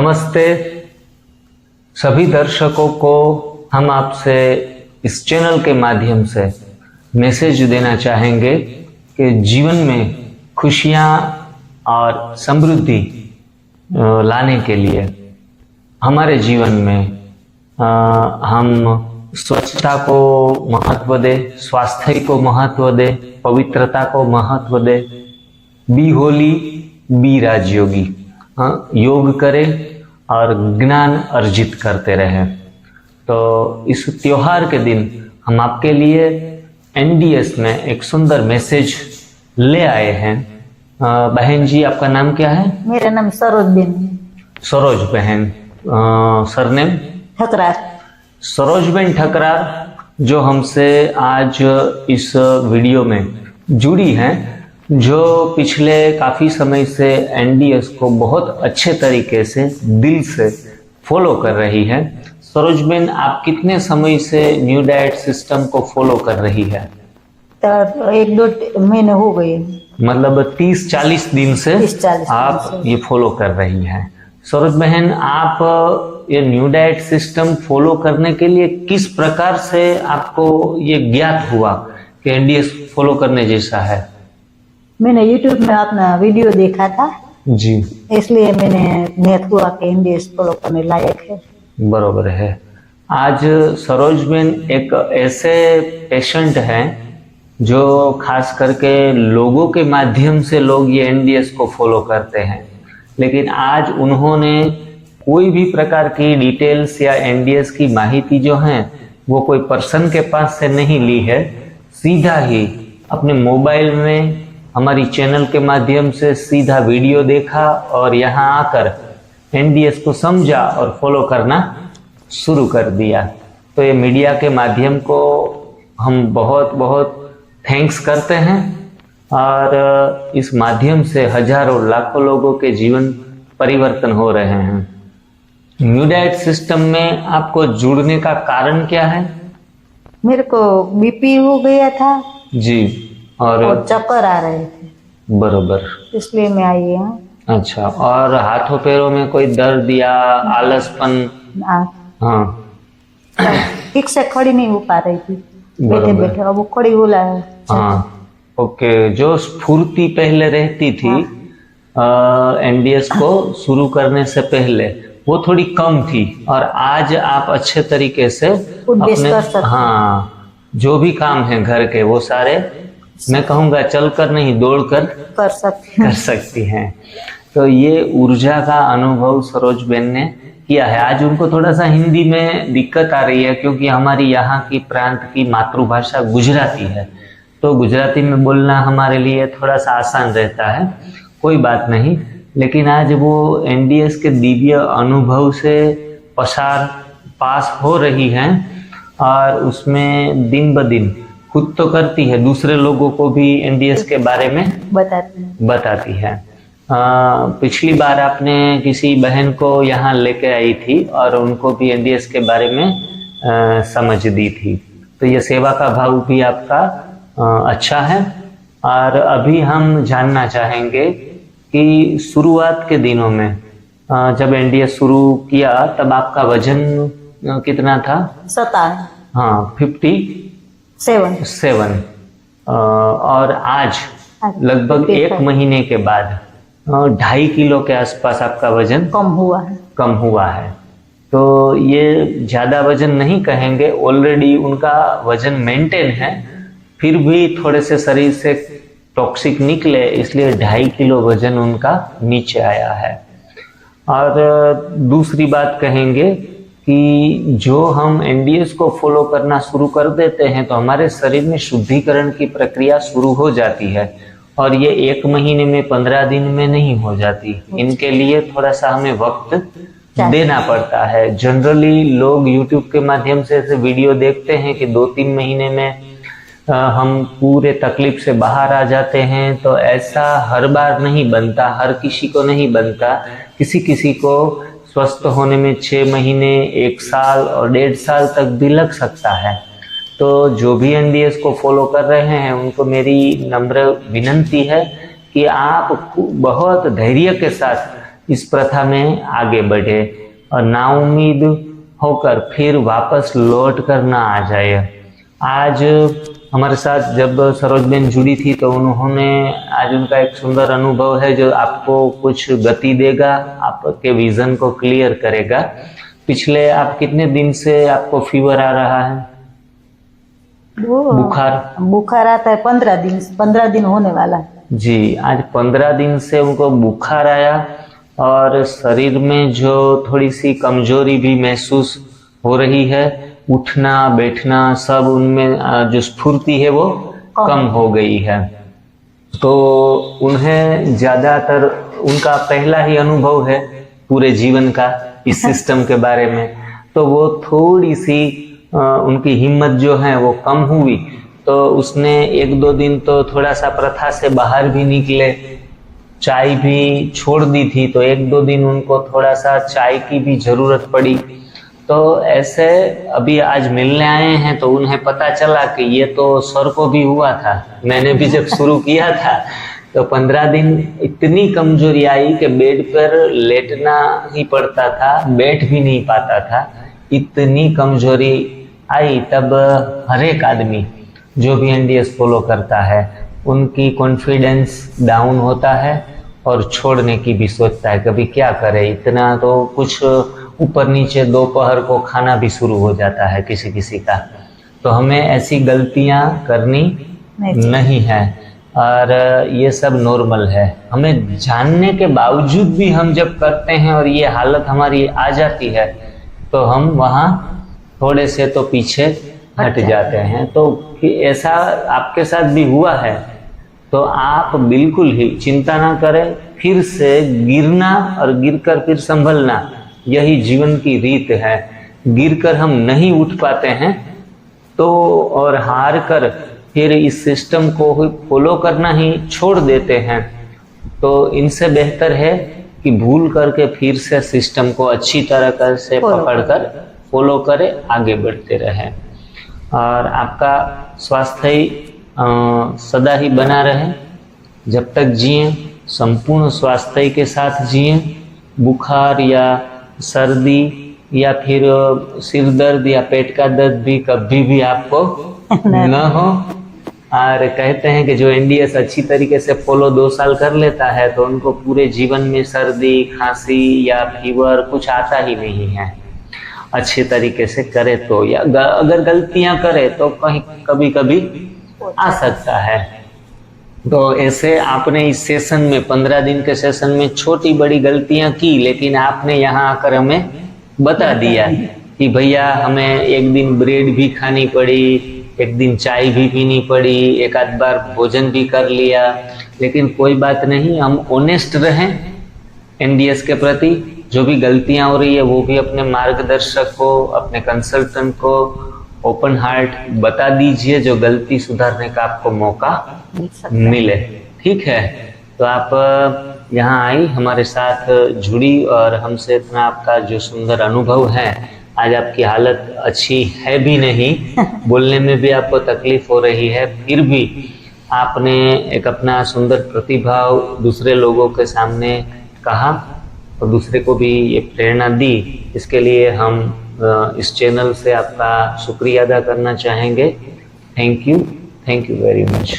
नमस्ते सभी दर्शकों को। हम आपसे इस चैनल के माध्यम से मैसेज देना चाहेंगे कि जीवन में खुशियाँ और समृद्धि लाने के लिए हमारे जीवन में हम स्वच्छता को महत्व दे, स्वास्थ्य को महत्व दे, पवित्रता को महत्व दे। बी होली बी राजयोगी, योग करें और ज्ञान अर्जित करते रहें। तो इस त्योहार के दिन हम आपके लिए एनडीएस में एक सुंदर मैसेज ले आए हैं। बहन जी, आपका नाम क्या है? मेरा नाम सरोज बेन है। सरोज बहन, सरनेम ठकरार। सरोज बेन ठकरार जो हमसे आज इस वीडियो में जुड़ी हैं, जो पिछले काफ़ी समय से एनडीएस को बहुत अच्छे तरीके से दिल से फॉलो कर रही है। सरोज बेन, आप कितने समय से न्यू डाइट सिस्टम को फॉलो कर रही है? तो 1-2 महीने हो गए। मतलब 30-40 दिन से 30-40 आप ये फॉलो कर रही हैं। सरोज बहन, आप ये न्यू डाइट सिस्टम फॉलो करने के लिए किस प्रकार से आपको ये ज्ञात हुआ कि एनडीएस फॉलो करने जैसा है? मैंने YouTube में अपना वीडियो देखा था जी, इसलिए मैंने नियत हुआ कि एनडीएस फॉलो करने लायक है। बरोबर है। आज सरोज बेन एक ऐसे पेशेंट हैं जो खास करके लोगों के माध्यम से लोग ये एनडीएस को फॉलो करते हैं, लेकिन आज उन्होंने कोई भी प्रकार की डिटेल्स या एनडीएस की माहिती जो है वो कोई पर्सन के पास से नहीं ली है, सीधा ही अपने मोबाइल में हमारी चैनल के माध्यम से सीधा वीडियो देखा और यहाँ आकर एनडीएस को समझा और फॉलो करना शुरू कर दिया। तो ये मीडिया के माध्यम को हम बहुत बहुत थैंक्स करते हैं और इस माध्यम से हजारों लाखों लोगों के जीवन परिवर्तन हो रहे हैं। न्यू डाइट सिस्टम में आपको जुड़ने का कारण क्या है? मेरे को बीपी हो गया था जी, और चक्कर आ रहे थे, बरोबर, इसलिए मैं आई यहाँ। अच्छा, और हाथों पैरों में कोई दर्द या आलसपन? हाँ, ठीक से खड़ी नहीं हो पा रही थी, बैठे बैठे, अब वो खड़ी हो रहा है। हाँ, ओके। जो स्फूर्ति पहले रहती थी एनडीएस को शुरू करने से पहले, वो थोड़ी कम थी और आज आप अच्छे तरीके से अपने जो भी काम है घर के वो सारे, मैं कहूँगा चलकर नहीं दौड़कर कर सकती हैं। तो ये ऊर्जा का अनुभव सरोज बेन ने किया है। आज उनको थोड़ा सा हिंदी में दिक्कत आ रही है क्योंकि हमारी यहाँ की प्रांत की मातृभाषा गुजराती है, तो गुजराती में बोलना हमारे लिए थोड़ा सा आसान रहता है, कोई बात नहीं। लेकिन आज वो एनडीएस के दिव्य अनुभव से पास हो रही हैं और उसमें दिन ब दिन खुद तो करती है, दूसरे लोगों को भी एनडीएस के बारे में बताती है। पिछली बार आपने किसी बहन को यहाँ लेके आई थी और उनको भी एनडीएस के बारे में समझ दी थी, तो ये सेवा का भाव भी आपका अच्छा है। और अभी हम जानना चाहेंगे कि शुरुआत के दिनों में जब एनडीएस शुरू किया तब आपका वजन कितना था? 57। हाँ, 57। और आज लगभग 1 महीने के बाद 2.5 किलो के आसपास आपका वजन कम हुआ है। तो ये ज़्यादा वजन नहीं कहेंगे, ऑलरेडी उनका वजन मेंटेन है, फिर भी थोड़े से शरीर से टॉक्सिक निकले, इसलिए 2.5 किलो वजन उनका नीचे आया है। और दूसरी बात कहेंगे कि जो हम एनडीएस को फॉलो करना शुरू कर देते हैं तो हमारे शरीर में शुद्धिकरण की प्रक्रिया शुरू हो जाती है और ये 1 महीने में 15 दिन में नहीं हो जाती। इनके लिए थोड़ा सा हमें वक्त देना पड़ता है। जनरली लोग यूट्यूब के माध्यम से ऐसे वीडियो देखते हैं कि 2-3 महीने में हम पूरे तकलीफ से बाहर आ जाते हैं, तो ऐसा हर बार नहीं बनता, हर किसी को नहीं बनता। किसी किसी को स्वस्थ होने में 6 महीने, 1 साल और 1.5 साल तक भी लग सकता है। तो जो भी एनडीएस को फॉलो कर रहे हैं उनको मेरी नम्र विनंती है कि आप बहुत धैर्य के साथ इस प्रथा में आगे बढ़े और नाउम्मीद होकर फिर वापस लौट कर ना आ जाए। आज हमारे साथ जब सरोजबेन जुड़ी थी तो उन्होंने आज उनका एक सुंदर अनुभव है जो आपको कुछ गति देगा, आपके विजन को क्लियर करेगा। पिछले आप कितने दिन से आपको फीवर आ रहा है? बुखार आता है 15 दिन होने वाला है जी। आज 15 दिन से उनको बुखार आया और शरीर में जो थोड़ी सी कमजोरी भी महसूस हो रही है, उठना बैठना सब उनमें जो स्फूर्ति है वो कम हो गई है। तो उन्हें ज्यादातर उनका पहला ही अनुभव है पूरे जीवन का इस सिस्टम के बारे में, तो वो थोड़ी सी उनकी हिम्मत जो है वो कम हुई। तो उसने 1-2 दिन तो थोड़ा सा प्रथा से बाहर भी निकले, चाय भी छोड़ दी थी, तो 1-2 दिन उनको थोड़ा सा चाय की भी जरूरत पड़ी। तो ऐसे अभी आज मिलने आए हैं तो उन्हें पता चला कि ये तो सर को भी हुआ था, मैंने भी जब शुरू किया था तो 15 दिन इतनी कमजोरी आई कि बेड पर लेटना ही पड़ता था, बैठ भी नहीं पाता था, इतनी कमजोरी आई। तब हर एक आदमी जो भी एनडीएस फॉलो करता है उनकी कॉन्फिडेंस डाउन होता है और छोड़ने की भी सोचता है, कभी क्या करे, इतना तो कुछ ऊपर नीचे दोपहर को खाना भी शुरू हो जाता है किसी किसी का। तो हमें ऐसी गलतियां करनी नहीं है और ये सब नॉर्मल है। हमें जानने के बावजूद भी हम जब करते हैं और ये हालत हमारी आ जाती है तो हम वहाँ थोड़े से तो पीछे हट जाते हैं। तो ऐसा आपके साथ भी हुआ है तो आप बिल्कुल ही चिंता ना करें, फिर से गिरना और गिरकर फिर संभलना, यही जीवन की रीत है। गिरकर हम नहीं उठ पाते हैं तो और हार कर फिर इस सिस्टम को फॉलो करना ही छोड़ देते हैं, तो इनसे बेहतर है कि भूल करके फिर से सिस्टम को अच्छी तरह से पकड़कर फॉलो करें, आगे बढ़ते रहें और आपका स्वास्थ्य सदा ही बना रहे। जब तक जिए संपूर्ण स्वास्थ्य के साथ जिए, बुखार या सर्दी या फिर सिर दर्द या पेट का दर्द भी कभी भी आपको न हो। और कहते हैं कि जो एनडीएस अच्छी तरीके से फॉलो 2 साल कर लेता है तो उनको पूरे जीवन में सर्दी खांसी या फीवर कुछ आता ही नहीं है, अच्छे तरीके से करे तो, या अगर गलतियां करे तो कहीं कभी कभी आ सकता है। तो ऐसे आपने इस सेशन में 15 दिन के सेशन में छोटी बड़ी गलतियां की, लेकिन आपने यहाँ आकर हमें बता दिया कि भैया हमें एक दिन ब्रेड भी खानी पड़ी, एक दिन चाय भी पीनी पड़ी, एक आध बार भोजन भी कर लिया, लेकिन कोई बात नहीं, हम ऑनेस्ट रहें एनडीएस के प्रति। जो भी गलतियां हो रही है वो भी अपने मार्गदर्शक को, अपने कंसल्टेंट को ओपन हार्ट बता दीजिए, जो गलती सुधारने का आपको मौका मिले। ठीक है, तो आप यहाँ आई, हमारे साथ जुड़ी और हमसे इतना आपका जो सुंदर अनुभव है, आज आपकी हालत अच्छी है भी नहीं, बोलने में भी आपको तकलीफ हो रही है, फिर भी आपने एक अपना सुंदर प्रतिभाव दूसरे लोगों के सामने कहा और दूसरे को भी ये प्रेरणा दी। इसके लिए हम इस चैनल से आपका शुक्रिया अदा करना चाहेंगे। Thank you very much.